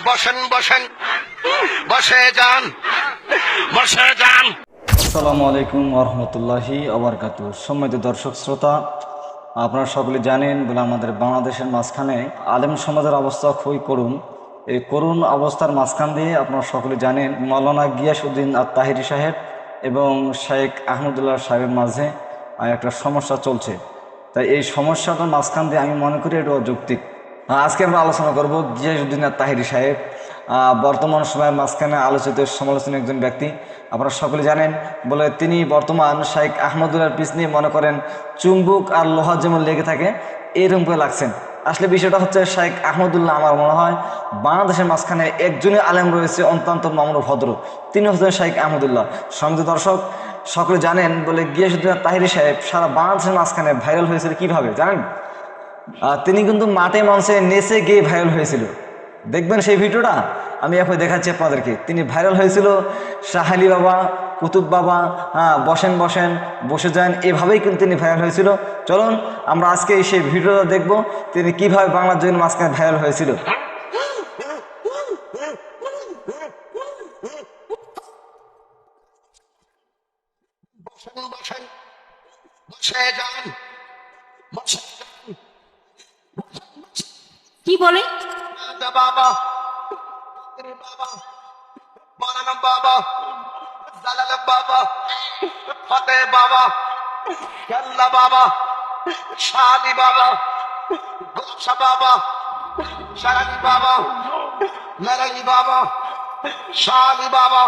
বসেন বসেন, বসে যান, বসে যান। আসসালামু আলাইকুম ওরহমতুল্লাহি ওবারকাতুহু। সম্মানিত দর্শক শ্রোতা, আপনারা সকলে জানেন বলে আমাদের বাংলাদেশের মাঝখানে আলেম সমাজের অবস্থা খুবই করুণ। এই করুণ অবস্থার মাঝখান দিয়ে আপনারা সকলে জানেন মাওলানা গিয়াসউদ্দিন আত তাহিরি সাহেব এবং শেখ আহমদুল্লাহ সাহেবের মাঝে একটা সমস্যা চলছে। তাই এই সমস্যাটার মাঝখান দিয়ে আমি মনে করি এটা অযৌক্তিক। আজকে আমরা আলোচনা করব গিয়াসউদ্দিন আত তাহিরি সাহেব, বর্তমান সময়ের মাঝখানে আলোচিত সমালোচনীয় একজন ব্যক্তি। আপনারা সকলে জানেন বলে তিনি বর্তমান শেখ আহমদুল্লাহর পিছ নিয়ে মনে করেন চুম্বুক আর লোহা যেমন লেগে থাকে এরকম করে লাগছেন। আসলে বিষয়টা হচ্ছে শেখ আহমদুল্লাহ আমার মনে হয় বাংলাদেশের মাঝখানে একজনই আলেম রয়েছে অত্যন্ত নম্র ভদ্র, তিনি হচ্ছেন শেখ আহমদুল্লাহ। সঙ্গীত দর্শক সকলে জানেন বলে গিয়াসউদ্দিন আত তাহিরি সাহেব সারা বাংলাদেশের মাঝখানে ভাইরাল হয়েছিল কিভাবে জানেন? তিনি কিন্তু মাঠে মঞ্চে নেচে গিয়ে ভাইরাল হয়েছিল। দেখবেন সেই ভিডিওটা আমি এখন দেখাচ্ছি আপনাদেরকে। তিনি ভাইরাল হয়েছিল শাহালি বাবা, কুতুব বাবা, বসেন বসেন, বসে যান, এভাবেই কিন্তু তিনি ভাইরাল হয়েছিল। চলুন আমরা আজকে সেই ভিডিওটা দেখব তিনি কিভাবে বাংলার জন্য মাঝখানে ভাইরাল হয়েছিল। বসেন বসেন, বসে যান, বসে যান। কি বলে? বাবা, বাবা, মৌলানা বাবা, জালাল বাবা, ফতে বাবা, কেল্লা বাবা, শালি বাবা, গোসা বাবা, শারানি বাবা, নারায়ণী বাবা, শালি বাবা,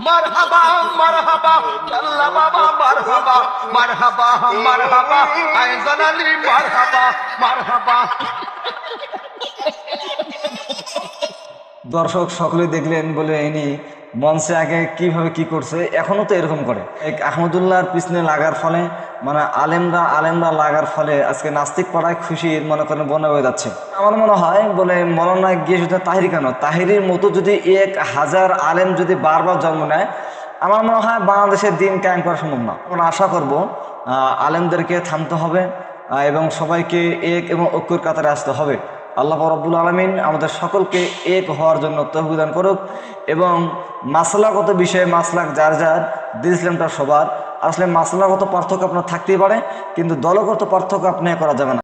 মারহাবা মারহাবা, কেল্লা বাবা মারহাবা, মারহাবা মারহাবা, আইজান আলী মারহাবা মারহাবা। দর্শক সকলে দেখলেন বলে ইনি মঞ্চে আগে কিভাবে কি করছে, এখনো তো এরকম করে। এক আহমদুল্লাহর পিছনে লাগার ফলে মানে আলেমরা লাগার ফলে আজকে নাস্তিক পাড়ায় খুশির মনে করেন বন্যা হয়ে যাচ্ছে। আমার মনে হয় বলে মৌলানা গিয়াসউদ্দিন তাহিরি কেন, তাহিরির মতো যদি 1000 আলেম যদি বারবার জন্ম নেয় আমার মনে হয় বাংলাদেশের দিন কায়েম করা সম্ভব না। আমরা আশা করব আলেমদেরকে থামতে হবে এবং সবাইকে এক এবং ঐক্যের কাতারে আসতে হবে। আল্লাহ রাব্বুল আলামিন আমাদের সকলকে এক হওয়ার জন্য তৌফিক দান করুক এবং মাসলাগত বিষয়ে মাসলাক যার যার, দিন ইসলামটা সবার। আসলে মাসলাগত পার্থক্য আপনার থাকতেই পারে কিন্তু দলগত পার্থক্য আপনি করা যাবে না।